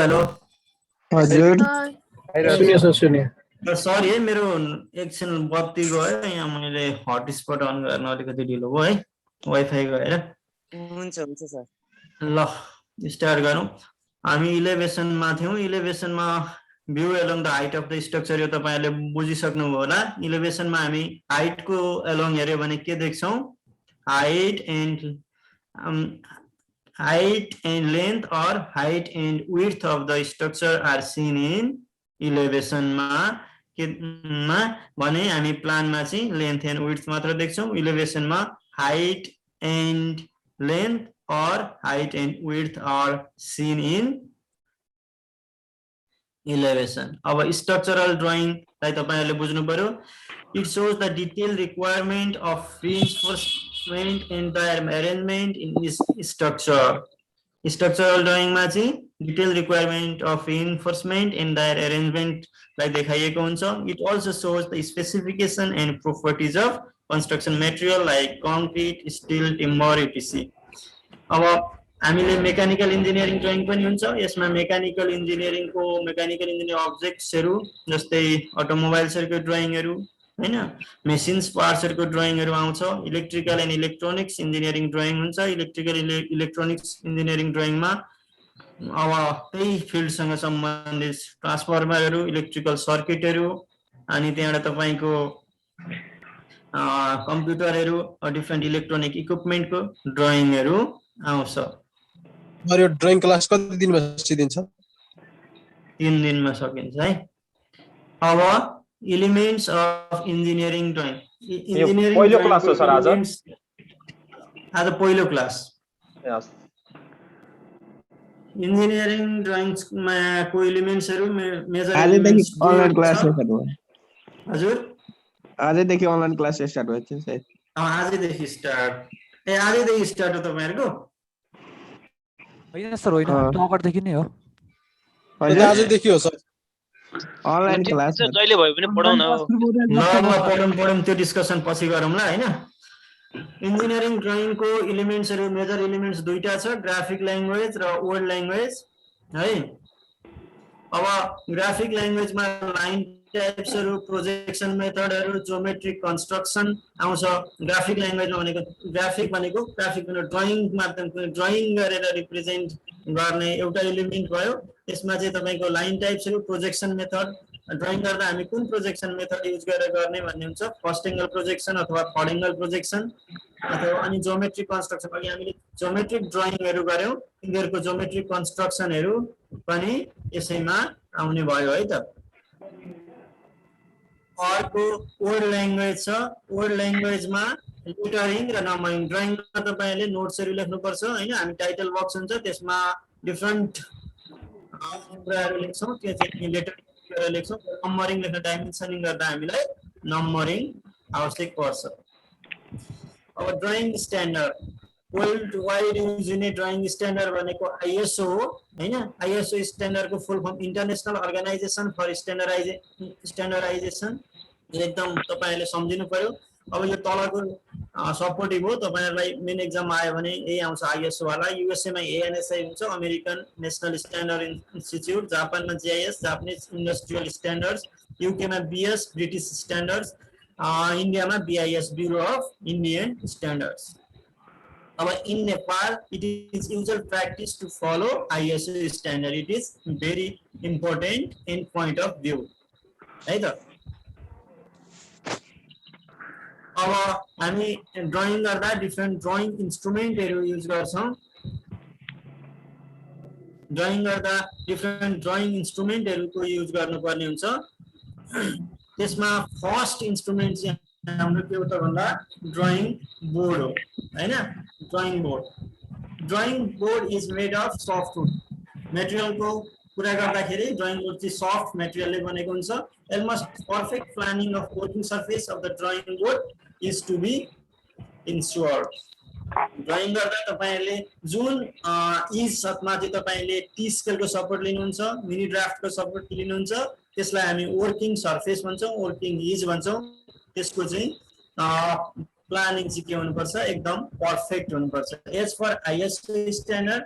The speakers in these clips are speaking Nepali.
हेलो हजुर सुनिए सर सुनिए सरी है मेरो एकछिन बत्ती गयो यहाँ मैले हटस्पट अन गर्न अलिकति ढिलो भयो है वाइफाई गएर हुन्छ हुन्छ सर ल स्टार्ट गरौँ हामी इलेभेसनमा थियौँ इलेभेसनमा view along the height of the structure यो तपाईहरुले बुझिसक्नुभयो होला इलेभेसनमा हामी हाइटको एलोङ हेर्यो भने के देख्छौं height and length or height and width of the structure are seen in elevation मा भने हामी प्लानमा चाहिँ लेन्थ एन्ड विड्थ मात्र देख्छौं इलेभेसन मा height and length or height and width are seen in elevation अब structural drawing लाई तपाईहरुले बुझ्नु पर्यो it shows the detailed requirement of reinforcement and the arrangement in this structure structural drawing मा चाहिँ detailed requirement of reinforcement and their arrangement लाई देखाइएको हुन्छ it also shows the specification and properties of construction material like concrete steel timber etc अब हामीले मेकानिकल इन्जिनियरिङ ड्राइङ पनि हुन्छ यसमा मेकानिकल इन्जिनियरिङ अब्जेक्ट्सहरु जस्तै अटोमोबाइल्सहरुको ड्राइङहरु हैन मेसिन्स पार्ट्सहरुको ड्राइङहरु आउँछ electrical and electronics engineering drying हुन्छ इलेक्ट्रिकल इलेक्ट्रोनिक्स इन्जिनियरिङ ड्राइङमा अब त्यही फिल्डसँग सम्बन्धित ट्रान्सफर्मरहरु इलेक्ट्रिकल सर्किटहरु अनि त्यहाँबाट तपाईको कम्प्युटरहरु डिफरेन्ट इलेक्ट्रोनिक इक्विपमेन्टको ड्राइङहरु आउँछ यो ड्राइङ क्लास कति दिनमा सिकिन्छ 3 दिनमा सकिन्छ है अब elements of engineering drying engineering पहिलो क्लास हो सर आज पहिलो क्लास यस इन्जिनियरिङ ड्राइङमा को एलिमेन्ट्सहरु मेजर आजदेखि अनलाइन क्लास स्टार्ट भयो हजुर आजदेखि अनलाइन क्लास स्टार्ट भएको छ सायद आजदेखि स्टार्ट आजदेखि स्टार्ट हो तपाईहरुको हैन सर होइन टकरदेखि नै हो आजदेखि हो सर अनलाइन क्लास जहिले भयो भने पढाउन ल पढौं त्यो डिस्कसन पछि गरौँला हैन इन्जिनियरिङ ड्राइङको एलिमेन्ट्सहरु मेजर एलिमेन्ट्स दुईटा छ ग्राफिक ल्याङ्ग्वेज र वर्ड ल्याङ्ग्वेज है अब ग्राफिक ल्याङ्ग्वेजमा लाइन टाइप्सहरु प्रोजेक्सन मेथडहरु ज्योमेट्रिक कन्स्ट्रक्सन आउँछ ग्राफिक ल्याङ्ग्वेजमा भनेको ग्राफिक भनेको ड्राइङ माध्यमले ड्राइङ गरेर रिप्रेजेन्ट गर्ने एउटा एलिमेन्ट भयो त्यसमा चाहिँ तपाईको लाइन टाइप्सहरु प्रोजेक्सन मेथड ड्राइङ गर्दा हामी कुन प्रोजेक्सन मेथड युज गरेर गर्ने भन्ने हुन्छ फर्स्ट एंगल प्रोजेक्सन अथवा थर्ड एंगल प्रोजेक्सन अथवा अनि ज्योमेट्रिक कन्स्ट्रक्सन अघि हामीले ज्योमेट्रिक ड्राइङहरु गर्यौं तिनीहरुको ज्योमेट्रिक कन्स्ट्रक्सनहरु पनि यसैमा आउने भयो है त अर्को वर्ड ल्याङ्ग्वेज छ वर्ड ल्याङ्ग्वेजमा लेटरिङ र नम्बरिङ ड्राइङमा तपाईहरुले नोट्सहरु लेख्नु पर्छ हैन हामी टाइटल बक्स हुन्छ त्यसमा डिफरेन्ट कुराहरु लेख्छौं त्यो चाहिँ लेटरिङ गरेर लेख्छौं नम्बरिङ लेख्न डाइमेन्सनिङ गर्दा हामीलाई नम्बरिङ आवश्यक पर्छ अब drawing standard worldwide use हुने ड्राइङ स्ट्यान्डर्ड भनेको आईएसओ हो हैन आईएसओ स्ट्यान्डर्डको full form international organisation for standardisation एकदम तपाईहरुले सम्झिनु पर्यो अब यो तलको सपोर्टिभ हो तपाईहरुलाई मेन एक्जाम आयो भने यही आउँछ आईएसओ वाला यूएसए मा एएनएसआई हुन्छ अमेरिकन नेशनल स्ट्यान्डर्ड इन्स्टिट्युट जापानमा JIS Japanese industrial standards UK मा बीएस ब्रिटिश स्ट्यान्डर्ड्स इन्डियामा BIS bureau of Indian standards अब in Nepal it is usual practice to follow ISO standard it is very important in point of view है त अब हामी ड्राइङ गर्दा डिफरेन्ट ड्राइङ इन्स्ट्रुमेन्टहरु युज गर्छौं ड्राइङ गर्दा डिफरेन्ट ड्राइङ इन्स्ट्रुमेन्टहरुको युज गर्नुपर्ने हुन्छ त्यसमा फर्स्ट इन्स्ट्रुमेन्ट चाहिँ हाम्रो के हो त भन्दा ड्राइङ बोर्ड हो हैन drawing board is made of softwood मेटेरियलको कुरा गर्दाखेरि ड्राइङ बोर्ड चाहिँ सफ्ट मेटेरियलले बनेको हुन्छ almost perfect planing of working surface of the drawing board is to be ensured drawing गर्दा तपाईहरुले जुन इजमा चाहिँ तपाईले टी स्केलको सपोर्ट लिनुहुन्छ मिनी ड्राफ्टको सपोर्ट लिनुहुन्छ त्यसलाई हामी वर्किङ सर्फेस भन्छौं वर्किङ इज भन्छौं त्यसको चाहिँ प्लानिङ चाहिँ के हुनुपर्छ एकदम पर्फेक्ट हुनुपर्छ as per ISO standard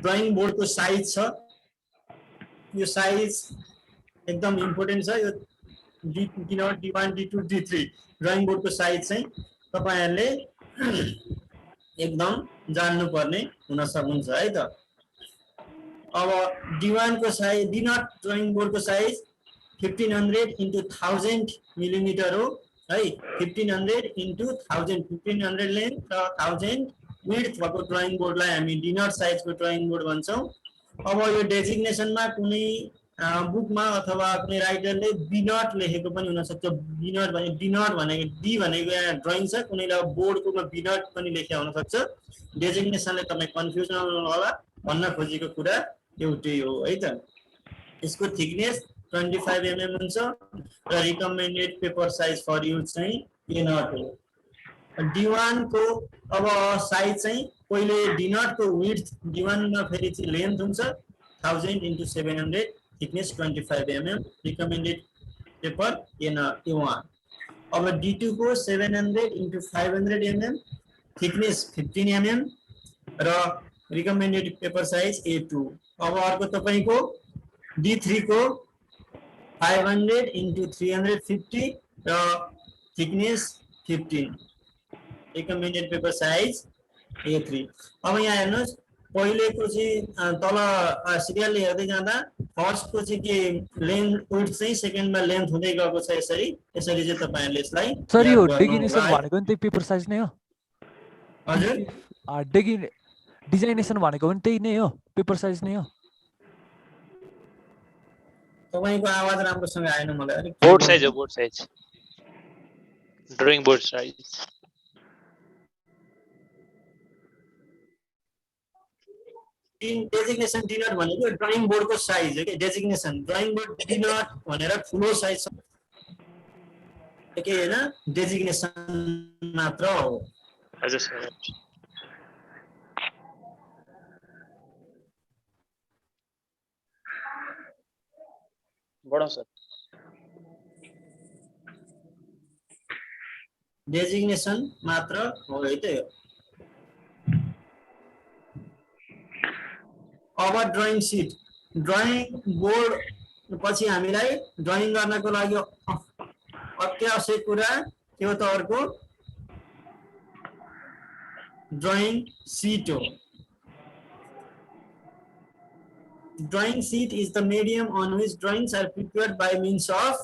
drying बोर्डको साइज छ यो साइज एकदम इम्पोर्टेन्ट छ। यो D0, D1, D2, D3 drying बोर्डको साइज चाहिँ तपाईहरुले एकदम जान्नुपर्ने हुन सक्नुहुन्छ है त। अब D1 को साइज, D0 ड्राइङ बोर्डको साइज 1500 into 1000 मिलिमिटर हो है। 1500 into 1000, 1500 लेन्थ र 1000 विड्थ भएको ड्राइङ बोर्डलाई हामी D0 साइजको ड्राइङ बोर्ड भन्छौँ। अब यो डेजिग्नेसनमा कुनै बुकमा अथवा कुनै राइटरले B0 लेखेको पनि हुन सक्छ। B0 भने D0 भनेको D भनेको यहाँ ड्राइङ छ, कुनैले बोर्डकोमा B0 पनि लेख्या हुन सक्छ। डेजिग्नेसनले तपाई कन्फ्युज नहुनु होला, भन्न खोजेको कुरा एउटै हो है त। यसको थिकनेस 25 mm हुन्छ र recommended paper size for use चाहिँ A0 हो। D1 को अब साइज चाहिँ पहिले D0 को विड्थ, D1 मा फेरि चाहिँ लेन्थ हुन्छ 1000 into 700, thickness 25 mm, recommended paper A1। अब D2 को 700 into 500 mm, थिकनेस 15 mm र रिकमेन्डेड पेपर साइज A2। अब अर्को तपाईको D3 को 500 into 350 र thickness 15, recommended paper size A3। अब यहाँ हेर्नुस्, पहिलेको चाहिँ तल सिरियल हेर्दै जाँदा फर्स्टको चाहिँ के लेन्थ विड्थ चाहिँ सेकेन्डमा लेन्थ हुँदै गएको छ। यसरी यसरी चाहिँ तपाईहरुले यसलाई सर यो याद गर्नु डेजिग्नेसन होला है। भनेको नि त्यही पेपर साइज नै हो। हजुर डिजाइनेसन भनेको पनि त्यही नै हो, पेपर साइज नै हो। तपाईको आवाज राम्रोसँग आएन मलाई। अलिक बोर्ड साइज हो, board size, drying board size. Designation D0 भनेको ड्राइङ बोर्डको साइज हो के। डेजिग्नेसन ड्राइङ बोर्ड D0 भनेर ठुलो साइज के हैन, डेजिग्नेसन मात्र हो। हजुर सर। बढाउँ सर। डेजिग्नेसन मात्र हो है त। अब ड्राइङ सिट, ड्राइङ बोर्ड पछि हामीलाई ड्राइङ गर्नको लागि अत्यावश्यक कुरा के हो त? अर्को ड्राइङ सिट हो। Drawing sheet is the medium on which drawings are prepared by means of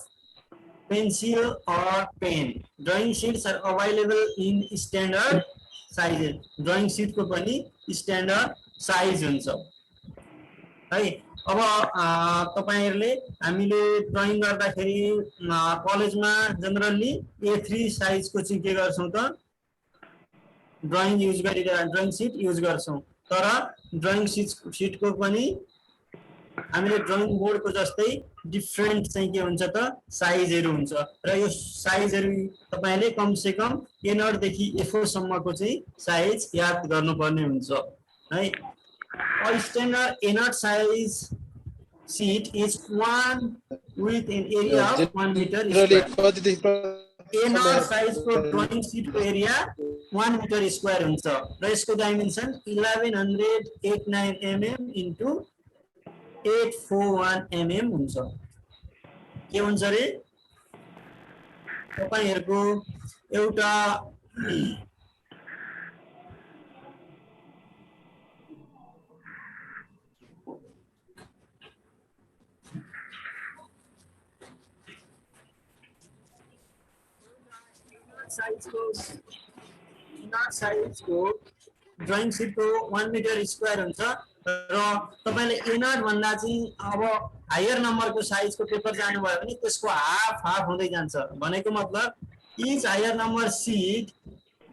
pencil or pen. Drawing sheets are available in standard sizes. Drawing sheet को पनि standard size हुन्छ है। अब तपाईहरुले हामीले ड्राइङ गर्दाखेरि कलेजमा जनरली A3 साइजको चाहिँ के गर्छौं त? ड्राइङ युज गरिरहेको ड्राइङ सिट युज गर्छौं। तर ड्राइङ सिटको पनि हामीले ड्राइङ बोर्डको जस्तै डिफरेन्ट चाहिँ के हुन्छ त? साइजहरु हुन्छ र यो साइजहरु तपाईले कम से कम A0 देखि A4 सम्मको चाहिँ साइज याद गर्नुपर्ने हुन्छ है। A standard A0 size sheet is one with an area of 1 meter square. A0 size को ड्राइङ सिटको एरिया 1 मिटर स्क्वायर हुन्छ र यसको डाइमेन्सन 1189 mm into 841 mm हुन्छ। के हुन्छ रे? तपाईहरुको एउटा साइजको ड्राइङ सिटको 1 मिटर स्क्वायर हुन्छ र तपाईले A0 भन्दा चाहिँ अब हायर नम्बरको साइजको पेपर जानु भयो भने त्यसको हाफ हुँदै जान्छ। भनेको मतलब each higher number sheet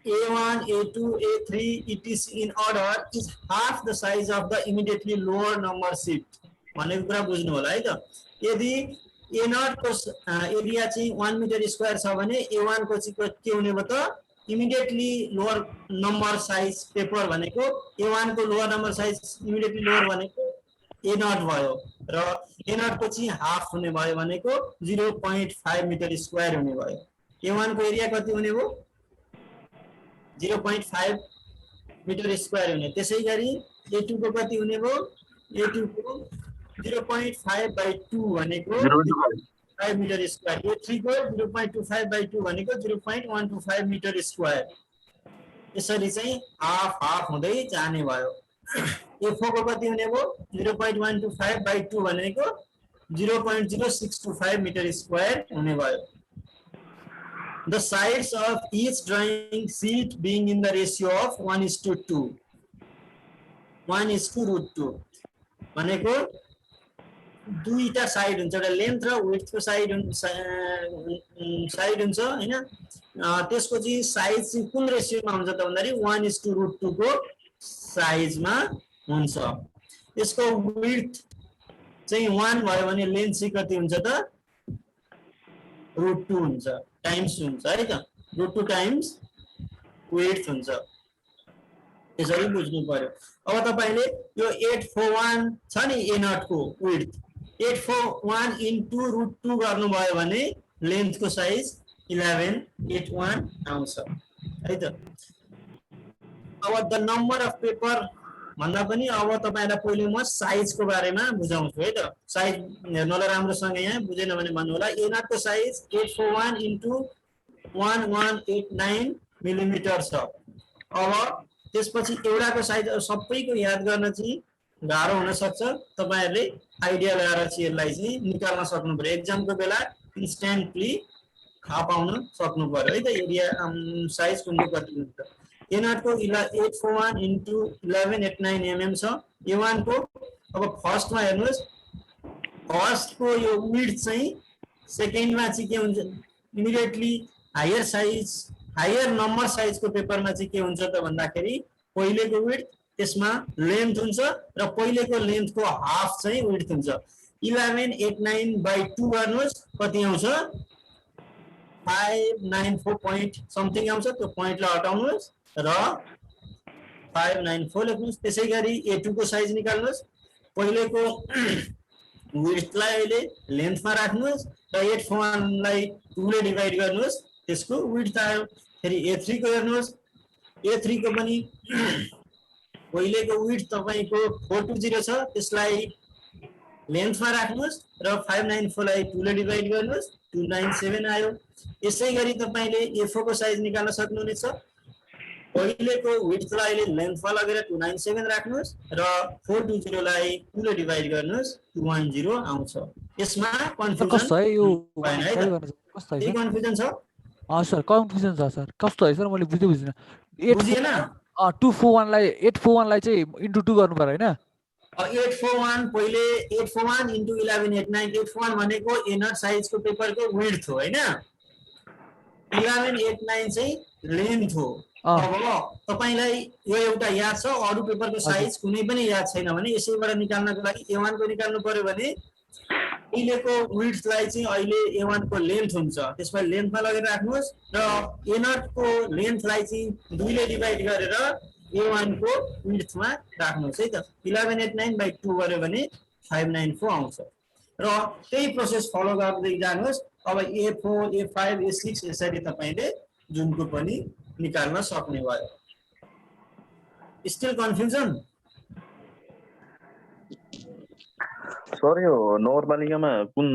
A1, A2, A3 etc in order is half the size of the immediately lower number sheet। भनेको कुरा बुझ्नु होला है त। यदि A0 को एरिया चाहिँ 1 मिटर स्क्वायर छ भने A1 को चाहिँ के हुने भयो त? Immediately lower number size paper भनेको A1 को lower number size immediately lower भनेको A0 भयो र A0 को चाहिँ हाफ हुने भयो भनेको 0.5 मिटर स्क्वायर हुने भयो। A1 को एरिया कति हुने भयो? 0.5 मिटर स्क्वायर हुने। त्यसैगरी A2 को कति हुने भयो? A2 को 0.5 by 2 भनेको 5 मिटर स्क्वायर, A3 को 0.25 by 2 भनेको 0.125 मिटर स्क्वायर। यसरी चाहिँ हाफ हाफ हुँदै जाने भयो। A4 को कति हुने भयो 0.125 by 2 भनेको 0.0625 मिटर स्क्वायर हुने भयो। The sides of each drawing sheet being in the ratio of 1:2, 1:√2 भनेको दुईटा साइड हुन्छ, एउटा लेन्थ र विड्थको साइड हुन्छ हैन। त्यसको चाहिँ साइज चाहिँ कुन रेशियोमा हुन्छ त भन्दाखेरि 1:√2 को साइजमा हुन्छ। यसको विड्थ चाहिँ 1 भयो भने लेन्थ चाहिँ कति हुन्छ त √2 हुन्छ, टाइम्स हुन्छ है त, √2 टाइम्स विड्थ हुन्छ। यसरी बुझ्नु पर्यो। अब तपाईले यो 841 छ नि A0 को विड्थ 841 into √2 गर्नुभयो भने लेन्थको साइज 1181 आउँछ है त। अब द नम्बर अफ पेपर भन्दा पनि अब तपाईलाई पहिले म साइजको बारेमा बुझाउँछु है त। साइज हेर्नु होला राम्रोसँग, यहाँ बुझेन भने भन्नु होला। A0 को साइज 841 into 1189 मिलिमिटर छ। अब त्यसपछि एउटाको साइज सबैको याद गर्न चाहिँ गाह्रो हुन सक्छ, तपाईहरुले आइडिया लगाएर चाहिँ यसलाई चाहिँ निकाल्न सक्नु पर्यो। एक्जामको बेला इन्स्ट्यान्टली थाहा पाउन सक्नु पर्यो है त एरिया साइज कुनको कति हुन्छ। A0 को 841 into 1189 mm छ। A1 को अब फर्स्टमा हेर्नुस्, फर्स्टको यो विड्थ चाहिँ सेकेन्डमा चाहिँ के हुन्छ immediately higher size higher number साइजको पेपरमा चाहिँ के हुन्छ त भन्दाखेरि पहिलेको विड्थ त्यसमा लेन्थ हुन्छ र पहिलेको लेन्थको हाफ चाहिँ विड्थ हुन्छ। 1189 by 2 गर्नुस् कति आउँछ 594 point समथिङ आउँछ। त्यो पोइन्टलाई हटाउनुस् र 594 लेख्नुस्। त्यसैगरी A2 को साइज निकाल्नुस्, पहिलेको विड्थलाई अहिले लेन्थमा राख्नुस् र 841 लाई 2 ले डिवाइड गर्नुस्, त्यसको विड्थ आयो। फेरि A3 को हेर्नुस्, A3 को पनि पहिलेको विड्थ तपाईको 420 छ, त्यसलाई लेन्थमा राख्नुस् र 594 लाई 2 ले डिवाइड गर्नुस्, 297 आयो। यसैगरी तपाईले A4 को साइज निकाल्न सक्नुहुनेछ। पहिलेको विड्थलाई अहिले लेन्थमा लगेर 297 राख्नुस् र 420 लाई 2 ले डिवाइड गर्नुस्, 210 आउँछ। यसमा कन्फ्युजन कस्तो है यो भएन है त? कस्तो के है कन्फ्युजन छ? सर कन्फ्युजन छ सर। कस्तो है सर मैले बुझिन। बुझिएन? 241 लाई 841 लाई चाहिँ इन्टु 2 गर्नु पर्यो हैन? 841 पहिले 841 into 1189 841 भनेको A0 साइजको पेपरको विड्थ हो हैन। 1189 चाहिँ लेन्थ हो। अब तपाईलाई यो एउटा याद छ, अरु पेपरको साइज कुनै पनि याद छैन भने यसैबाट निकाल्नको लागि A1 को निकाल्नु पर्यो भने अहिलेको विड्थलाई चाहिँ अहिले A1 को लेन्थ हुन्छ, त्यसलाई लेन्थमा लगेर राख्नुस् र A0 को लेन्थलाई चाहिँ 2 ले डिवाइड गरेर A1 को विड्थमा राख्नुस् है त। 1189 by 2 गर्यो भने 594 आउँछ र त्यही प्रोसेस फलो गर्दै जानुहोस्। अब A4 A5 A6 यसरी तपाईले जुनको पनि निकाल्न सक्ने भयो। Still confusion? सर यो नगरपालिकामा कुन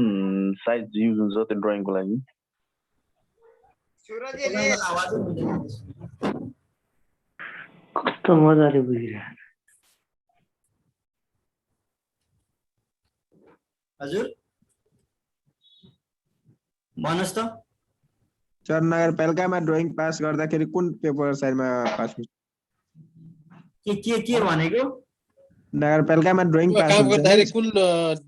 साइज युज हुन्छ त्यो ड्राइङको लागि? आवाजै बुझेन। कस्तो मजाले बुझिरहेको हजुर भन्नुस् त। सर नगरपालिकामा ड्राइङ पास गर्दाखेरि कुन पेपर साइजमा पास हुन्छ? के भनेको? नगरपालिकामा ड्राइङ पास काम हुन्छ गर्दाखेरि कुन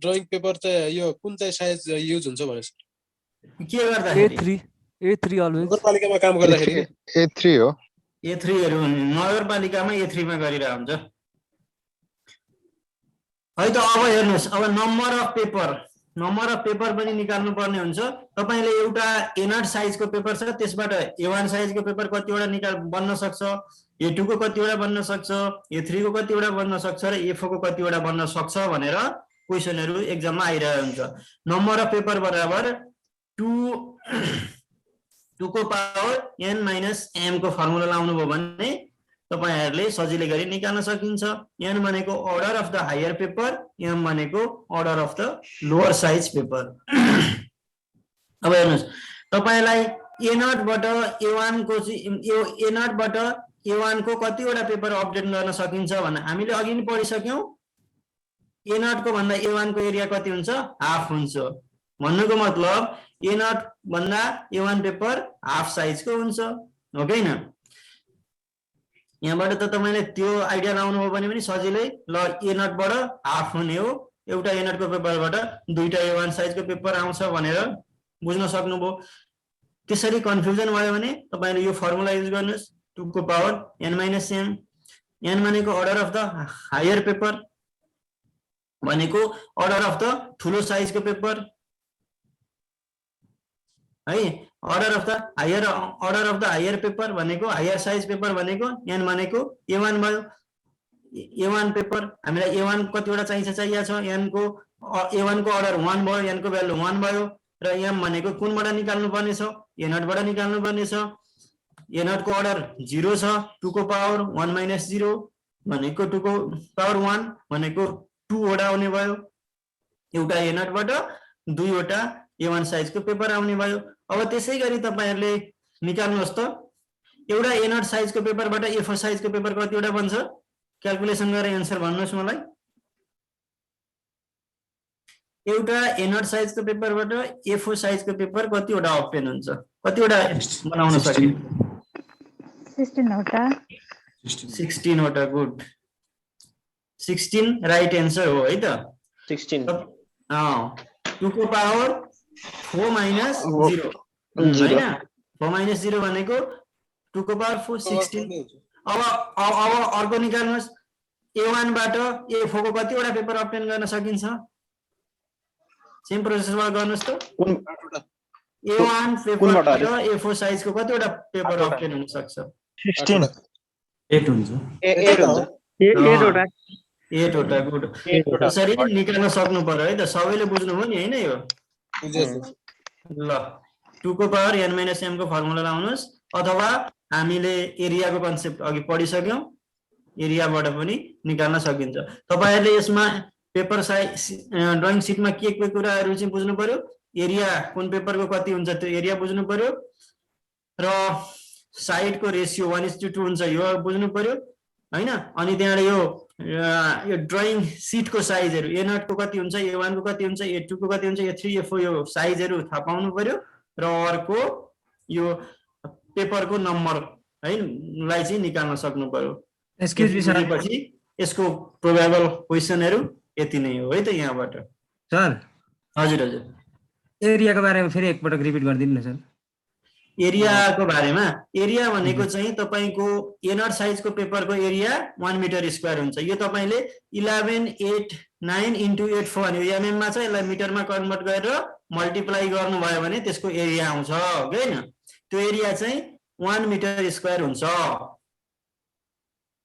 ड्राइङ पेपर चाहिँ यो कुन चाहिँ साइज युज हुन्छ भनेछ? के गर्दाखेरि? A3 अलवेज नगरपालिकामा काम गर्दाखेरि A3 हो। A3 हरु नगरपालिकामा A3 मा गरिरा हुन्छ है त। अब हेर्नुस्, अब नम्बर अफ पेपर पनि निकाल्नु पर्ने हुन्छ। तपाईले एउटा A0 साइजको पेपर छ, त्यसबाट A1 साइजको पेपर कतिवटा बन्न सक्छ, A2 को कतिवटा बन्न सक्छ, A3 को कतिवटा बन्न सक्छ र A4 को कतिवटा बन्न सक्छ भनेर क्वेशनहरु एक्जाममा आइरहेको हुन्छ। नम्बर अफ पेपर बराबर 2 को पावर n - m को फर्मुला लाउनु भयो भने तपाईहरुले सजिलै गरी निकाल्न सकिन्छ। n भनेको order of the higher paper, m भनेको order of the lower size paper. अब हेर्नुस् तपाईलाई a0 बाट a1 को a0 बाट a1 को कतिवटा पेपर अपडेट गर्न सकिन्छ भन्ने हामीले अघि नै पढिसक्यौं। a0 को भन्दा a1 को एरिया कति हुन्छ? हाफ हुन्छ। भन्नुको मतलब a0 भन्दा a1 पेपर हाफ साइज को हुन्छ, हो कि हैन? यहाँबाट त तपाईले त्यो आइडिया लाउनु हो भने पनि सजिलै ल a0 बाट हाफ हुने हो, एउटा a0 को पेपरबाट दुईटा a1 साइज को पेपर आउँछ भनेर बुझ्न सक्नुभयो। त्यसरी कन्फ्युजन भयो भने तपाईले यो फर्मुला युज गर्नुस् 2 को पावर n - m। n भनेको order of the higher paper भनेको अर्डर अफ द ठुलो साइज को पेपर है। Order of the higher paper भनेको हायर साइज पेपर भनेको n भनेको a1 भयो। a1 पेपर हामीलाई a1 कतिवटा चाहिएको छ? n को a1 को अर्डर 1 भयो, n को भ्यालु 1 भयो र m भनेको कुनबाट निकाल्नु पर्ने छ? a0 बाट निकाल्नु पर्ने छ। a0 को अर्डर 0 छ, 2 को पावर 1 - 0 भनेको 2 को पावर 1 भनेको 2 वटा आउने भयो। एउटा a0 बाट दुईवटा a1 साइज को पेपर आउने भयो। अब त्यसै गरी तपाईहरुले निकाल्नुहोस् त एउटा a0 साइज को पेपरबाट a4 साइज को पेपर कतिवटा बन्छ? क्याल्कुलेसन गरेर आन्सर भन्नुस् मलाई। एउटा a0 साइज को पेपरबाट a4 साइज को पेपर कतिवटा ऑप्टेन हुन्छ? कतिवटा बनाउन सकिन्छ? 16 वटा। 16 वटा। गुड, 16 राइट आन्सर हो है त? 16 2 को पावर 4 - 0 हैन? 4 - 0 भनेको 2 को पावर 4 16। अब अर्को निकाल्नुस् a1 बाट a4 को कतिवटा पेपर ऑप्टेन गर्न सकिन्छ? सेम प्रोसेसबाट गर्नुस् त। a1 पेपरबाट a4 साइज को कतिवटा पेपर ऑप्टेन हुन सक्छ? 16 8 हुन्छ। 8 हुन्छ। 8 वटा। 8 वटा। गुड, यसरी निकाल्न सक्नु पर्यो है त? सबैले बुझ्नुभयो नि हैन यो? ल 2 को पावर n - m को फर्मुला लाउनुस्, अथवा हामीले एरियाको कन्सेप्ट अघि पढिसक्यौं, एरियाबाट पनि निकाल्न सकिन्छ। तपाईहरुले यसमा पेपर साइज ड्राइङ सिटमा के कुराहरु चाहिँ बुझ्नु पर्यो? एरिया कुन पेपरको कति हुन्छ त्यो एरिया बुझ्नु पर्यो र साइडको रेशियो 1:2 हुन्छ यो बुझ्नु पर्यो हैन? अनि त्यहाँबाट यो ड्राइङ सिटको साइजहरु a0 को कति हुन्छ, a1 को कति हुन्छ, a2 को कति हुन्छ, a3 a4 यो साइजहरु थाहा पाउनु पर्यो र अर्को यो पेपरको नम्बर है लाई चाहिँ निकाल्न सक्नु पर्यो। एक्सक्युज मी सर, पछि यसको प्रोबेबल क्वेशनहरु यति नै हो है त यहाँबाट। सर हजुर हजुर, एरियाको बारेमा फेरि एकपटक रिपिट गरिदिनु न सर। एरियाको बारेमा, एरिया भनेको चाहिँ तपाईको a0 साइजको पेपरको एरिया 1 मिटर स्क्वायर हुन्छ। यो तपाईले 1189 into 84 भन्यो एमएम मा छ, यसलाई मिटरमा कन्भर्ट गरेर मल्टिप्लाई गर्नुभयो भने त्यसको एरिया आउँछ हैन? त्यो एरिया चाहिँ 1 मिटर स्क्वायर हुन्छ।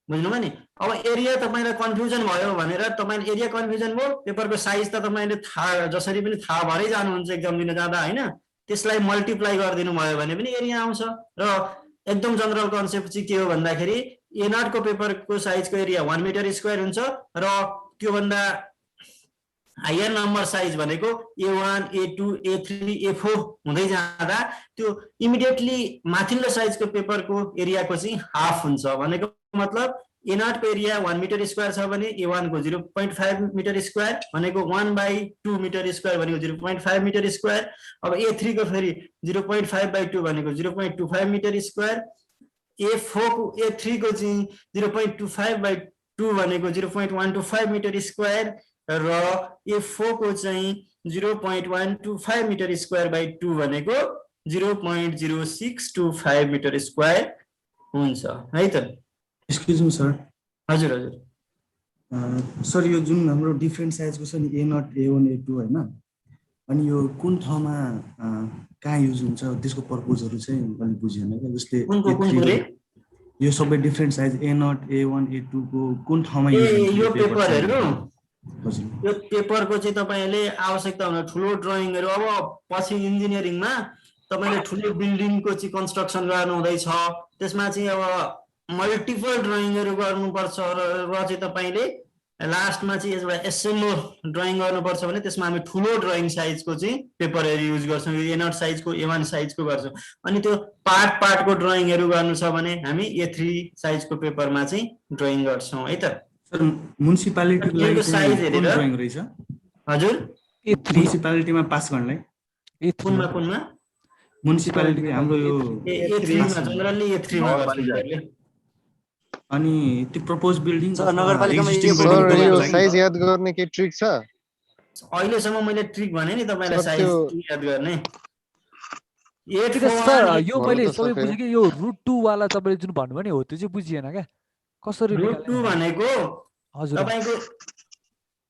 बुझ्नुभयो नि? अब एरिया तपाईलाई कन्फ्युजन भयो भनेर तपाईले एरिया कन्फ्युजन भयो, पेपरको साइज त तपाईले थाहा जसरी पनि थाहा भरै जानुहुन्छ एक्जाम दिन जाँदा हैन? त्यसलाई मल्टिप्लाई गरिदिनु भयो भने पनि एरिया आउँछ। र एकदम जनरल कन्सेप्ट चाहिँ के हो भन्दाखेरि a0 को पेपरको साइजको एरिया 1 मिटर स्क्वायर हुन्छ र त्यो भन्दा हायर नम्बर साइज भनेको a1 a2 a3 a4 हुँदै जाँदा त्यो इमिडिएटली माथिल्लो साइजको पेपरको एरियाको चाहिँ हाफ हुन्छ। भनेको मतलब a0 को एरिया 1 मिटर स्क्वायर छ भने a1 को 0.5 मिटर स्क्वायर भनेको 1/2 मिटर स्क्वायर भनेको 0.5 मिटर स्क्वायर। अब a3 को फेरि 0.5/2 भनेको 0.25 मिटर स्क्वायर। a4 को a3 को चाहिँ 0.25/2 भनेको 0.125 मिटर स्क्वायर र a4 को चाहिँ 0.125 मिटर स्क्वायर बाइ 2 भनेको 0.0625 मिटर स्क्वायर हुन्छ है त? Excuse me sir. हजुर हजुर सर यो जुन हाम्रो डिफरेन्ट साइजको छ नि a0 a1 a2 हैन, अनि यो कुन ठाउँमा कहाँ युज हुन्छ त्यसको पर्पजहरु चाहिँ अलि बुझिएन के? जस्तै यो सबै different size a0 a1 a2 को कुन ठाउँमा युज हुन्छ? यो पेपरहरु हजुर, यो पेपरको चाहिँ तपाईले आवश्यकता हुने ठुलो ड्राइङहरु, अब पछि इन्जिनियरिङमा तपाईले ठुलो बिल्डिङको चाहिँ कन्स्ट्रक्सन गर्नु हुँदैछ, त्यसमा चाहिँ अब मल्टिपल ड्रइङहरू गर्नुपर्छ र चाहिँ तपाईले लास्टमा चाहिँ एउटा एसेम्बल ड्रइङ गर्नुपर्छ भने त्यसमा हामी ठुलो ड्रइङ साइजको चाहिँ पेपरहरू युज गर्छौँ। यो A0 साइजको A1 साइजको गर्छौँ। अनि त्यो पार्टको ड्रइङहरू गर्नु छ भने हामी A3 साइजको पेपरमा चाहिँ ड्रइङ गर्छौँ है त। सर म्युनिसिपालिटीको लागि साइज चाहिँ कुन हेरेर ड्रइङ रहेछ हजुर A3 म्युनिसिपालिटीमा पास गर्नलाई कुनमा म्युनिसिपालिटी हाम्रो यो A3 मा जनरली A3 मा गर्छ उनीहरूले। अनि त्यो प्रपोज बिल्डिङ सर, नगरपालिकामा existing यो building सर को यो लागि साइज याद गर्ने के ट्रिक छ? अहिलेसम्म मैले ट्रिक भने नि तपाईलाई सर, साइज त्यो- याद गर्ने ठिक छ सर, यो भन्नु मैले त सबै सकेन। बुझेँ कि यो √2 वाला तपाईँले जुन भन्नुभयो नि हो त्यो चाहिँ बुझिएन क्या कसरी √2 भनेको हजुर तपाईको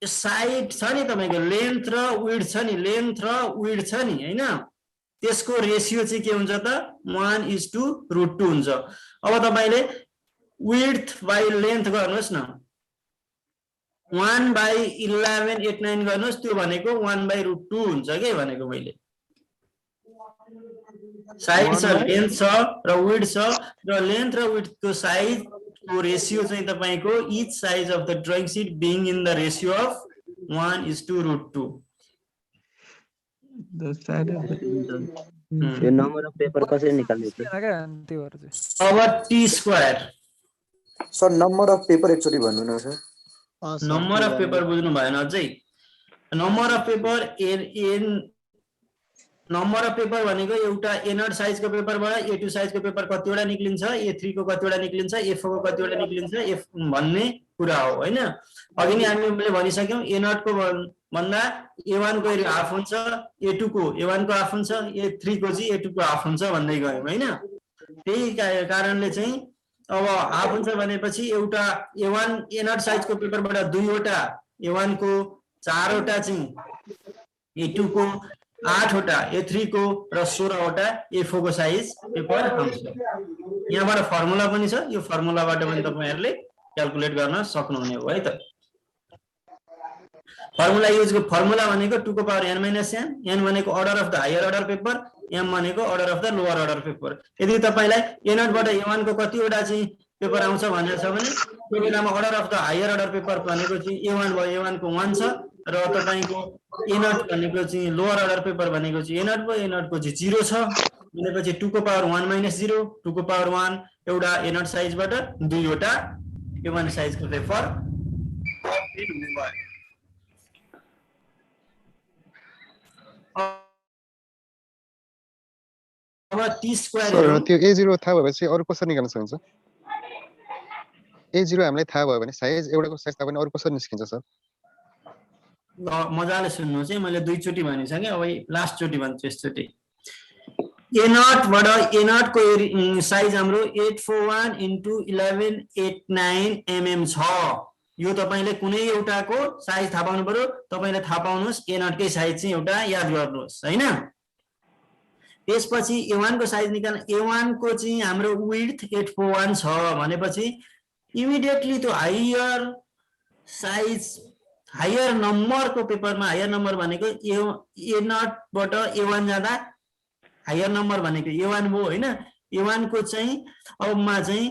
साइड छ नि तपाईको लेन्थ र विड्थ छ नि हैन त्यसको रेशियो चाहिँ के हुन्छ त 1:√2 हुन्छ। अब तपाईले विड्थ बाइ लेन्थ गर्नुहोस् न 1/1189 गर्नुहोस् त्यो भनेको 1/√2 हुन्छ के भनेको मैले साइड छ लेन्थ छ र विड्थ छ र लेन्थ र विड्थको साइज को रेशियो चाहिँ तपाईको each size of the drawing sheet being in the ratio of 1:√2 The side of the यो नम्बर अफ पेपर कसरी निकाल्ने बुझिएन क्या अनि त्यही भएर चाहिँ अब t² sir number of paper एकचोटि भन्नु न सर। नम्बर अफ पेपर बुझ्नु भएन अझै number of paper number of paper भनेको एउटा A0 साइजको पेपरबाट A2 साइजको पेपर कतिवटा निक्लिन्छ A3 को कतिवटा निक्लिन्छ A4 को कतिवटा निक्लिन्छ भन्ने कुरा हो हैन। अघि नै हामीले भनिसक्यौं A0 को भन्दा A1 को हाफ हुन्छ A2 को A1 को हाफ हुन्छ A3 को चाहिँ A2 को हाफ हुन्छ भन्दै गयौं हैन। त्यही कारणले चाहिँ अब हाफ हुन्छ भनेपछि एउटा A1 A0 साइजको पेपरबाट दुईवटा A1 को चारवटा चाहिँ A2 को 8वटा A3 को र 16वटा A4 को साइज पेपर आउँछ। यहाँबाट फर्मुला पनि छ यो फर्मुलाबाट पनि तपाईहरुले क्याल्कुलेट गर्न सक्नुहुने हो है त। फर्मुला भनेको 2 को power n minus n, n भनेको order of the higher order paper, m भनेको order of the lower order paper. यदि तपाईलाई A0 बाट A1 को कतिवटा चाहिँ पेपर आउँछ भनेर छ भने त्यो बेलामा order of the higher order paper भनेको चाहिँ A1 भयो A1 को 1 छ र तपाईको A0 भनेको चाहिँ लोअर अर्डर पेपर भनेको चाहिँ A0 भयो A0 को चाहिँ 0 छ भनेपछि 2 को पावर 1 minus 0 2 को पावर 1 एउटा A0 साइजबाट दुईवटा A1 साइजको पेपर हुने भयो। अब t² सर त्यो A0 थाहा भएपछि अरु कसरी निकाल्न सकिन्छ? A0 हामीलाई थाहा भयो भने साइज एउटाको साइज थाहा भने अरु कसरी निस्किन्छ सर? मजाले सुन्नु चाहिँ मैले दुईचोटी भनिसकेँ अब लास्ट चोटी भन्छु यसचोटी। A0 बाट A0 को साइज हाम्रो 841 * 1189 mm छ। यो तपाईले कुनै एउटाको साइज थाहा पाउनु पर्यो। तपाईले थाहा पाउनुस् A0 कै साइज चाहिँ एउटा याद गर्नुस् हैन। त्यसपछि A1 को साइज निकाल्न A1 को चाहिँ हाम्रो विड्थ 841 छ भनेपछि इमिडिएटली त्यो हायर साइज हायर नम्बर को पेपरमा हायर नम्बर भनेको A0 बाट A1 जाँदा हायर नम्बर भनेको A1 हो हैन। A1 को चाहिँ अब मा चाहिँ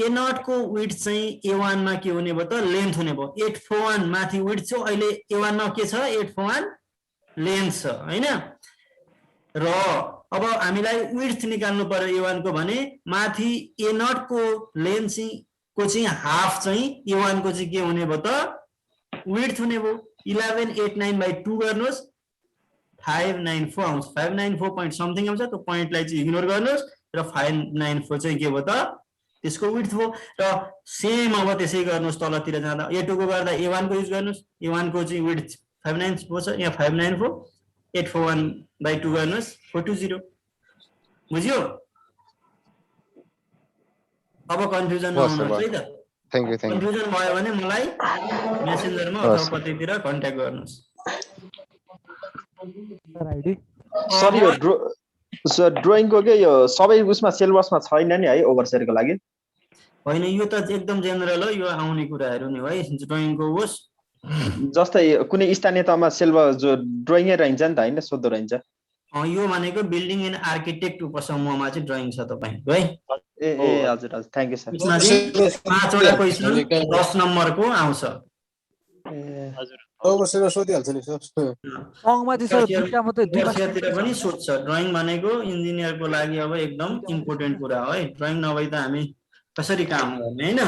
A0 को विड्थ चाहिँ A1 मा के हुने भयो त लेन्थ हुने भयो। 841 माथि विड्थ छ अहिले A1 मा के छ 841 लेन्थ छ हैन। र अब हामीलाई विड्थ निकाल्नु पर्यो A1 को भने माथि A0 को लेन्थ को चाहिँ हाफ चाहिँ A1 को चाहिँ के हुने भयो त विड्थ हुने भयो। 1189/2 गर्नुस् 594 आउँछ। 594 पॉइंट समथिङ आउँछ त्यो पॉइन्टलाई चाहिँ इग्नोर गर्नुस् र 594 चाहिँ के भयो त त्यसको विड्थ हो। र सेम अब त्यसै गर्नुस् तलतिर जाँदा A2 को गर्दा A1 को युज गर्नुस् A1 को चाहिँ विड्थ 594 छ यहाँ 594 841/2 गर्नुस् 420 बुझ्यो। अब कन्फ्युजन नहुनुहोस् है त। थ्यांक यू कन्फ्युजन भयो भने मलाई मेसेन्जरमा अथवा कतैतिर कन्ट्याक्ट गर्नुस्। सर यो ड्रइङको के यो सबै उसमा सिलेबसमा छैन नि है ओभरसेयरको लागि? होइन यो त एकदम जेनरल हो यो आउने कुराहरू नि है ड्रइङको होस्। जस्तै कुनै स्थानीय तहमा सिलेबस जो ड्रइङै रहन्छ नि त हैन सोध्दो रहन्छ। यो भनेको बिल्डिङ एन्ड आर्किटेक्ट उपसमूहमा चाहिँ ड्रइङ छ तपाईहरुको है। ए हजुर हजुर थ्यांक यू सर यसमा चाहिँ 5 वटा क्वेशन 10 नम्बरको आउँछ। हजुर अवश्य सोधिहाल्छ नि सर। सङ्घमा चाहिँ सर दुईटा मात्रै वर्षतिर पनि सोध्छ। ड्रइङ भनेको इन्जिनियरको लागि अब एकदम इम्पोर्टेन्ट कुरा हो है। ड्रइङ नभई त हामी कसरी काम गर्ने हैन।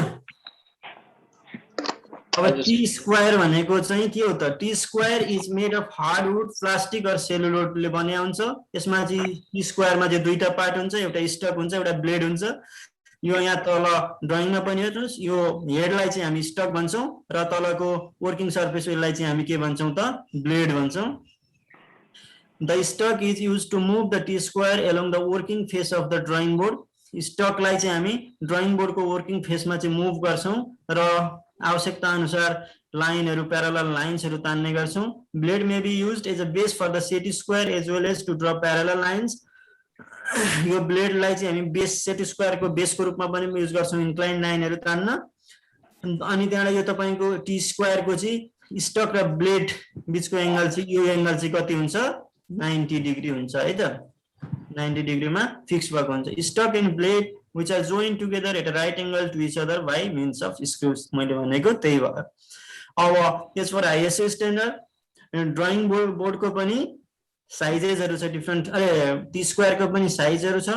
अब टी स्क्वायर भनेको चाहिँ के हो त? T square is made of hardwood, plastic और सेलुलोडले बनिया हुन्छ। यसमा चाहिँ टी स्क्वायरमा चाहिँ दुईटा पार्ट हुन्छ, एउटा स्टक हुन्छ एउटा ब्लेड हुन्छ। यो यहाँ तल ड्रइङमा पनि हेर्नुस्, यो हेडलाई चाहिँ हामी स्टक भन्छौँ र तलको वर्किङ सर्फेस यसलाई चाहिँ हामी के भन्छौँ त? ब्लेड भन्छौँ। The stock is use to move the T square along the working face of the drawing board. स्टकलाई चाहिँ हामी ड्रइङ बोर्डको वर्किङ फेसमा चाहिँ मुभ गर्छौँ र आवश्यकता अनुसार लाइनहरू प्यारालल लाइन्सहरू तान्ने गर्छौँ। Blade may be used as a base for the set square as well as to draw parallel lines. यो ब्लेडलाई चाहिँ हामी बेस सेट स्क्वायरको बेसको रूपमा पनि युज गर्छौँ इन्क्लाइन लाइनहरू तान्न। अनि त्यहाँबाट यो तपाईँको टी स्क्वायरको चाहिँ स्टक र ब्लेड बिचको एङ्गल चाहिँ यो एङ्गल चाहिँ कति हुन्छ? 90 डिग्री हुन्छ है त। 90 डिग्रीमा फिक्स भएको हुन्छ। Stock and blade which are joined together at a right angle to each other by means of screws। मैले भनेको त्यही भयो। अब यस फर आइएसओ स्ट्यान्डर्ड ड्रइङ बोर्डको पनि साइजेसहरू छ डिफ्रेन्ट। टी स्क्वायरको पनि साइजहरू छ।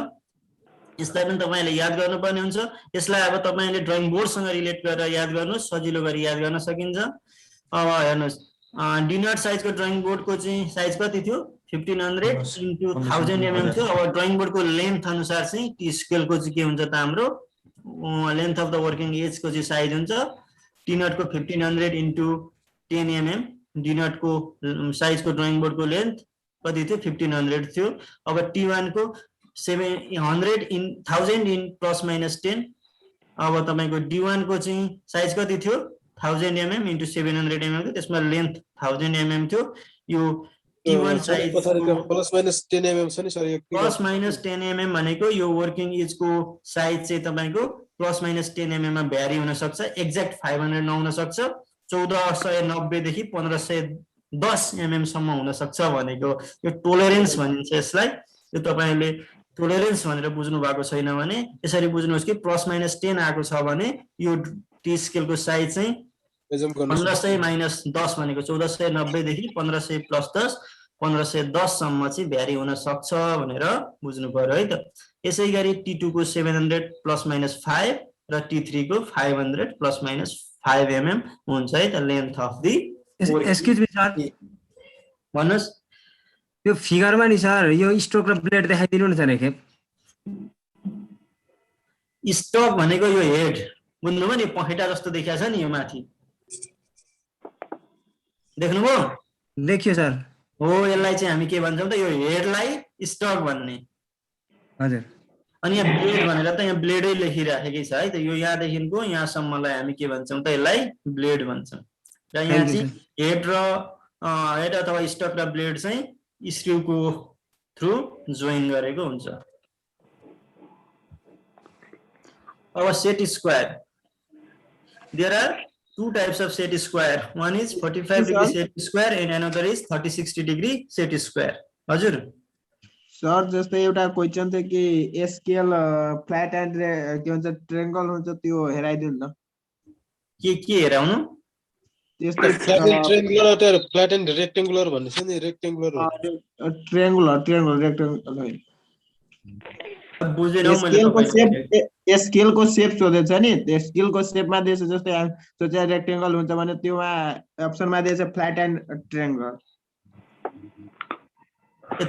यसलाई पनि तपाईँले याद गर्नुपर्ने हुन्छ। यसलाई अब तपाईँले ड्रइङ बोर्डसँग रिलेट गरेर याद गर्नुहोस्, सजिलो गरी याद गर्न सकिन्छ। अब हेर्नुहोस् डिनट साइजको ड्रइङ बोर्डको चाहिँ साइज कति थियो? 1500 into 1000 mm थियो। अब ड्रइङ बोर्डको लेन्थ अनुसार चाहिँ टी स्केलको चाहिँ के हुन्छ त? हाम्रो लेन्थ अफ द वर्किङ एजको चाहिँ साइज हुन्छ। डिनटको 1500 into 10 mm डिनटको साइजको ड्रइङ बोर्डको लेन्थ कति थियो? 1500 थियो। अब टी1 को 700 in 1000 in प्लस माइनस 10। अब तपाईँको डी1 को चाहिँ साइज कति थियो? 1000 mm into 700 mm थियो। त्यसमा लेन्थ 1000 mm थियो। यो टी1 साइज प्लस माइनस 10 mm छ नि सर। यो प्लस माइनस 10 mm भनेको यो वर्किङ एजको साइज चाहिँ तपाईँको प्लस माइनस 10 mm मा भ्यारी हुन सक्छ। एक्ज्याक्ट 500 नहुन सक्छ। 1490 देखि 1510 mm सम्म हुन सक्छ भनेको यो टोलरेन्स भनिन्छ यसलाई। यो तपाईहरुले टोलरेन्स भनेर बुझ्नु भएको छैन भने यसरी बुझ्नुहोस् कि प्लस माइनस 10 आएको छ भने यो टी स्केलको साइज चाहिँ 1500 माइनस 10 भनेको 1490 देखि 1500 प्लस 10 1510 सम्म चाहिँ भ्यारी हुन सक्छ भनेर बुझ्नु पर्यो है त। यसै गरी टी2 को 700 प्लस माइनस 5 र टी3 को 500 प्लस माइनस 5 mm हुन्छ है त length of the. Excuse me sir, भन्नुस् यो फिगरमा नि सर यो स्ट्रोक र ब्लेड देखाइदिनु न त एक खेप। स्टक भनेको यो हेड बुझ्नुभयो नि, पखेटा जस्तो देखिया छ नि यो माथि, देख्नुभयो? देखियो सर। हो, यसलाई चाहिँ हामी के भन्छौँ त? यो हेडलाई स्टक भन्ने। हजुर। अनि यहाँ ब्लेड भनेर त यहाँ ब्लेडै लेखिराखेकै छ है त। यो यहाँदेखिको यहाँसम्मलाई हामी के भन्छौँ त? यसलाई ब्लेड भन्छौँ। र यहाँ चाहिँ हेड अथवा स्टक र ब्लेड चाहिँ स्क्रूको थ्रु जोइन गरेको हुन्छ। अब set square, there are two types of set square. One is 45 degree set square and another is 30-60 degree set square. हजुर सर जस्तै एउटा क्वेशन थियो कि स्केल फ्ल्याट एन्ड के भन्छ ट्रायंगल हुन्छ त्यो हेराइदिनु न। के हेराउनु? त्यस्तै ट्रायंगुलर फ्ल्याट एन्ड रेक्टेंगुलर भन्ने छ नि। रेक्टेंगुलर ट्रायंगुलर रेक्टेंगुलर बुझेन मैले। स्केलको सेप सोधेछ नि, स्केलको सेपमा दिएछ जस्तै सोचे रेक्टेंगल हुन्छ भने त्योमा अप्सनमा दिएछ फ्ल्याट एन्ड ट्रायंगल।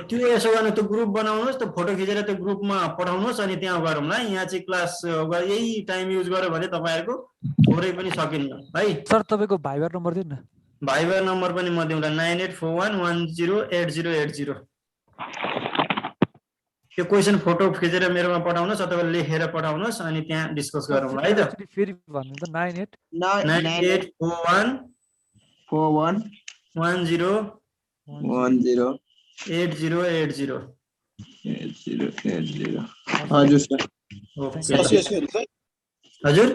त्यो यसो गर्ने त्यो ग्रुप बनाउनुहोस्, त्यो फोटो खिचेर त्यो ग्रुपमा पठाउनुहोस् अनि त्यहाँ गरौँला। यहाँ चाहिँ क्लास यही टाइम युज गर्यो भने तपाईहरुको थोरै पनि सकिन्न है। सर तपाईको भाइबर नम्बर दिनु न। भाइबर नम्बर पनि म दिउँला 9841108080। त्यो क्वेशन फोटो खिचेर मेरोमा पठाउनुहोस् अथवा लेखेर पठाउनुहोस् अनि त्यहाँ डिस्कस गरौँला है त। फेरि भन्नु त 9841108080। हजुर सर। हजुर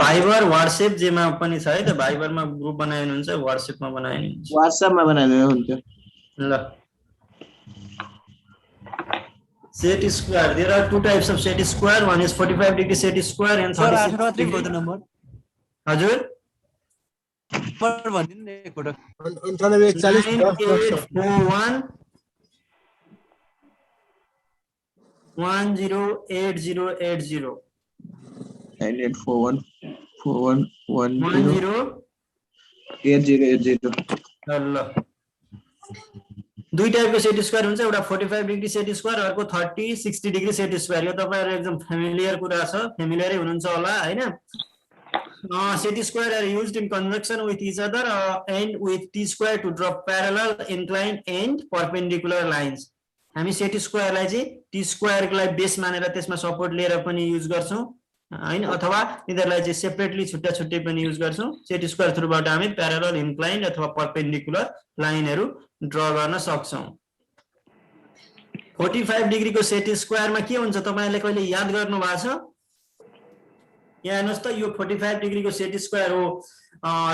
भाइबर व्हाट्सएप जेमा पनि छ है त। भाइबरमा ग्रुप बनाइनु हुन्छ, व्हाट्सएपमा बनाइनु हुन्छ। व्हाट्सएपमा बनाइदिनु हुन्छ ल। Set square. There are two types of set square. One is 45 degree set square and 36 degree. Number हजुर भनिदिनु न एकपटक 98 9841 108080 9841 4110 10 8080 ल दुई टाइपको सेट स्क्वायर हुन्छ एउटा 45 डिग्री सेट स्क्वायर अर्को 30-60 डिग्री सेट स्क्वायर यो तपाईहरु एकदम फ्यामिलियर कुरा छ फ्यामिलियरै हुनुहुन्छ होला हैन set square are used in conjunction with each other and with t square to draw parallel inclined and perpendicular lines हामी set square लाई चाहिँ t square को लागि बेस मानेर त्यसमा सपोर्ट लिएर पनि युज गर्छौं हैन अथवा यिनीहरुलाई चाहिँ सेपरेटली छुट्टा छुट्टै पनि युज गर्छौं set square थ्रुबाट हामी parallel inclined अथवा perpendicular लाइनहरु ड्रा गर्न सक्छौं 45 डिग्री को सेट स्क्वायर मा के हुन्छ तपाईहरुले कहिले याद गर्नु भएको छ यहाँ हेर्नुस् त यो 45 डिग्री को सेट स्क्वायर हो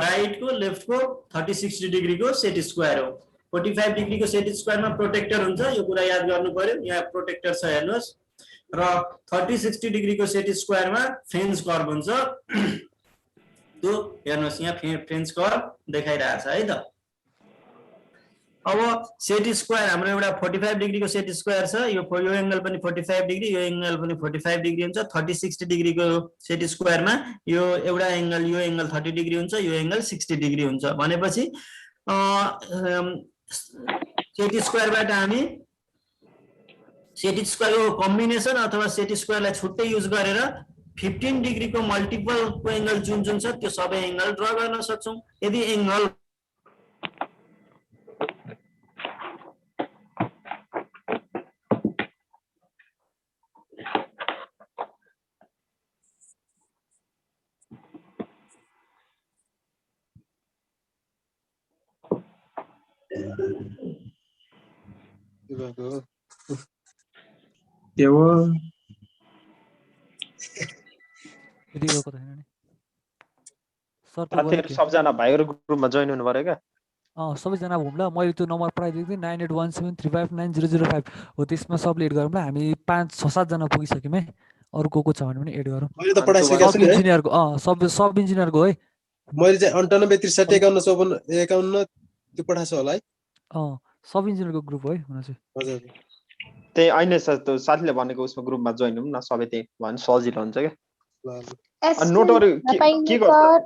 राइट को लेफ्ट को 30-60 डिग्री को सेट स्क्वायर हो 45 डिग्री को सेट स्क्वायर मा प्रोटेक्टर हुन्छ यो कुरा याद गर्नु पर्यो यहाँ प्रोटेक्टर छ हेर्नुस् र 30-60 डिग्री को सेट स्क्वायर मा फ्रेन्च कर्व हुन्छ त्यो हेर्नुस् यहाँ फ्रेन्च कर्व देखाइरहेछ है त अब सेट स्क्वायर हाम्रो एउटा 45 डिग्री को सेट स्क्वायर छ यो एंगल पनि 45 डिग्री यो एंगल पनि 45 डिग्री हुन्छ 30-60 डिग्री को सेट स्क्वायर मा यो एउटा एंगल यो एंगल 30 डिग्री हुन्छ यो एंगल 60 डिग्री हुन्छ भनेपछि सेट स्क्वायर बाट हामी सेट स्क्वायर को कम्बिनेसन अथवा सेट स्क्वायर लाई छुट्टै युज गरेर 15 डिग्री को मल्टिपल को एंगल जुन जुन छ त्यो सबै एंगल ड्रा गर्न सक्छौं यदि एंगल के हो साथीहरु सबजना भाइहरु ग्रुपमा जोइन हुनु पर्यो क्या सबैजना हुम ल मैले त्यो नम्बर पठाइदिएको थिएँ 9817359005 हो त्यसमा सबले एड गरौँ ल हामी 5-6-7 जना पुगिसक्यौं है अरु को छ भने पनि एड गरौँ मैले त पठाइसकेको छु नि इन्जिनियरको सब इन्जिनियरको है मैले चाहिँ 98 त्यो पठाएको होला है सब इन्जिनियरको ग्रुप है हुन चाहिँ हजुर त्यही अहिले त्यो साथीले भनेको उसमा ग्रुपमा जोइन हुनु न सबै त्यही भने सजिलो हुन्छ के नोटहरु के गर्छ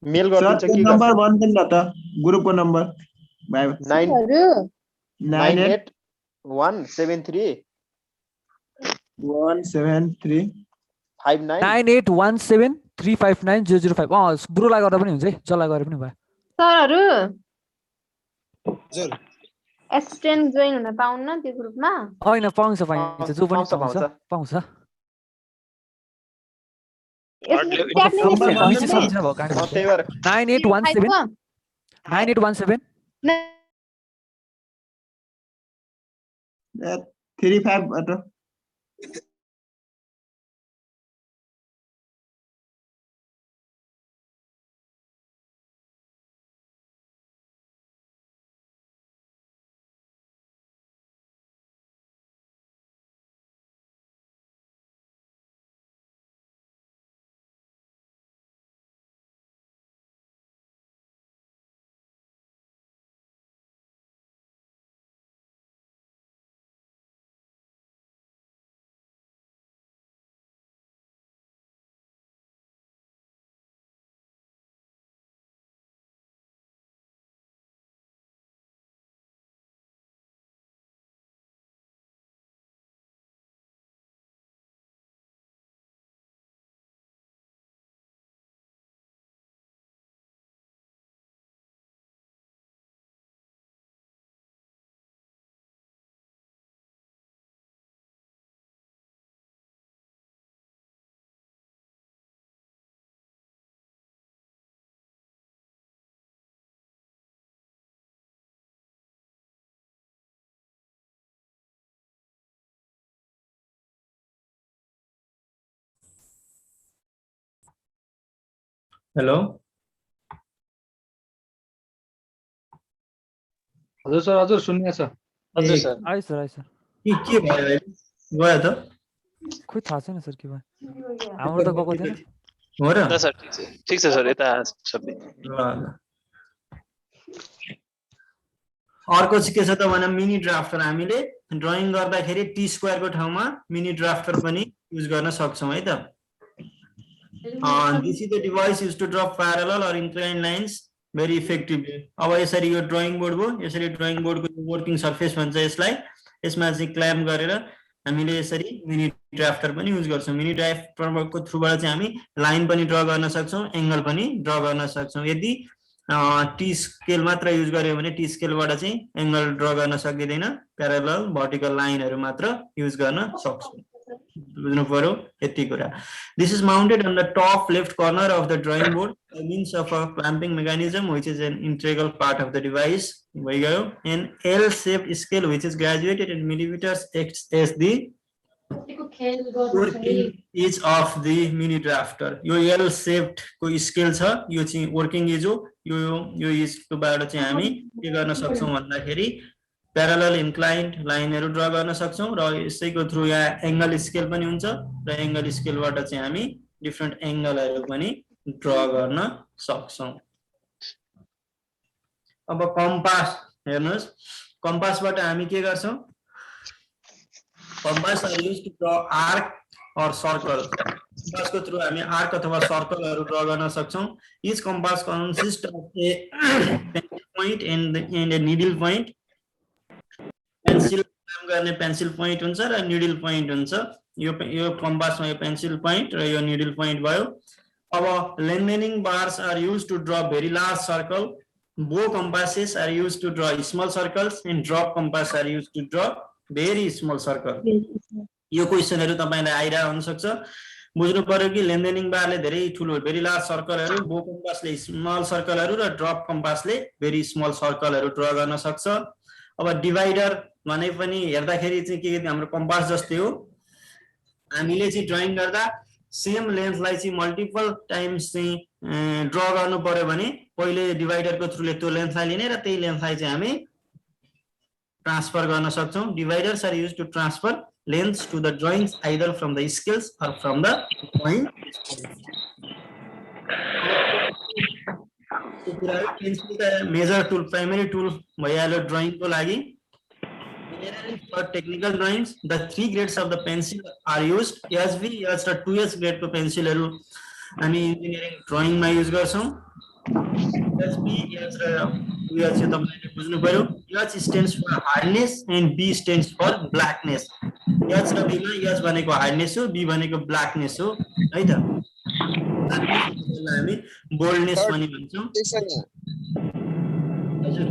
मेल गरिदिन्छ के नम्बर भन्नु न त ग्रुपको नम्बर 98173173 9817359005 ब्रोलाई गर्दा पनि हुन्छ है जसलाई गरे पनि भयो सरहरु हजुर एसिस्टेन्ट जोइन हुन पाउन्न त्यो ग्रुपमा हैन पाउँछ जो पनि पाउँछ हेलो हजुर सर हजुर सुन्ने छ हजुर सर आइ सर के भयो गयो त खोइ थाहा छैन सर के भयो हाम्रो त गएको थिएन हो र ल सर ठिक छ सर यता सबै ल ल अर्को चाहिँ के छ त भने मिनी ड्राफ्टर हामीले ड्रइङ गर्दाखेरि टी स्क्वायर को ठाउँमा मिनी ड्राफ्टर पनि युज गर्न सक्छौं है त this is the device use to draw parallel or incline lines very effectively अब यसरी यो ड्रइङ बोर्ड भयो यसरी ड्रइङ बोर्डको वर्किङ सर्फेस भन्छ यसलाई यसमा चाहिँ क्ल्याम्प गरेर हामीले यसरी मिनी ड्राफ्टर पनि युज गर्छौं मिनी ड्राफ्टरको थ्रुबाट चाहिँ हामी लाइन पनि ड्रा गर्न सक्छौं एंगल पनि ड्रा गर्न सक्छौं यदि टी स्केल मात्र युज गर्यो भने टी स्केलबाट चाहिँ एंगल ड्रा गर्न सकिदैन प्यारलल भर्टिकल लाइनहरु मात्र युज गर्न सक्छौं बुझ्नु पर्यो यति कुरा this is mounted on the top left corner of the drawing board by means of a clamping mechanism which is an integral part of the device भइगयो an L shaped scale which is graduated in millimeters acts as the working edge of the mini drafter यो L shaped को स्केल छ यो चाहिँ वर्किङ एज हो यो एज को बाट चाहिँ हामी के गर्न सक्छौं भन्दाखेरि प्यारलल इन्क्लाइन्ड लाइनहरु ड्रा गर्न सक्छौं र यसैको थ्रु यहाँ एंगल स्केल पनि हुन्छ र एंगल स्केलबाट चाहिँ हामी डिफरेन्ट एंगलहरु पनि ड्रा गर्न सक्छौं अब कम्पास हेर्नुस् कम्पासबाट हामी के गर्छौं compass are used to draw arc or circle कम्पासको थ्रु हामी आर्क अथवा सर्कलहरु ड्रा गर्न सक्छौं each compass consist of a pencil point and a needle point pencil काम गर्ने पेन्सिल पोइन्ट हुन्छ र निडल पोइन्ट हुन्छ यो कम्पासमा यो पेन्सिल पोइन्ट र यो निडल पोइन्ट भयो अब lengthening bars are used to draw very large circle bow compasses are used to draw small circles and drop compass are used to draw very small circle यो क्वेशनहरु तपाईलाई आइरा हुन सक्छ बुझ्नु पर्यो कि लेन्थेनिङ बारले धेरै ठूलो भेरी लार्ज सर्कलहरु बो कम्पासले स्मल सर्कलहरु र ड्रप कम्पासले भेरी स्मल सर्कलहरु ड्रा गर्न सक्छ अब डिवाइडर भने पनि हेर्दाखेरि चाहिँ के हाम्रो कम्पास जस्तै हो हामीले चाहिँ ड्राइङ गर्दा सेम लेन्थलाई चाहिँ मल्टिपल टाइम्स चाहिँ ड्रा गर्नु पर्यो भने पहिले डिवाइडरको थ्रुले त्यो लेन्थलाई लिने र त्यही लेन्थलाई चाहिँ हामी ट्रान्सफर गर्न सक्छौं dividers are used to transfer lengths to the drawings either from the scales or from the drawing pencil त मेजर टुल प्राइमरी टुल भइहाल्यो ड्राइङको लागि For technical drawings, the 3 grades of the pencil are used. SB, yes, the 2S grade को pencil हरु हामी engineering drawing मा use गर्छौं. SB, yes, र 2S चाहिँ तपाईले बुझ्नु पर्यो. S stands for hardness and B stands for blackness. S र B मा S भनेको hardness हो, B भनेको blackness हो, है त? हामी boldness पनि भन्छौं. हजुर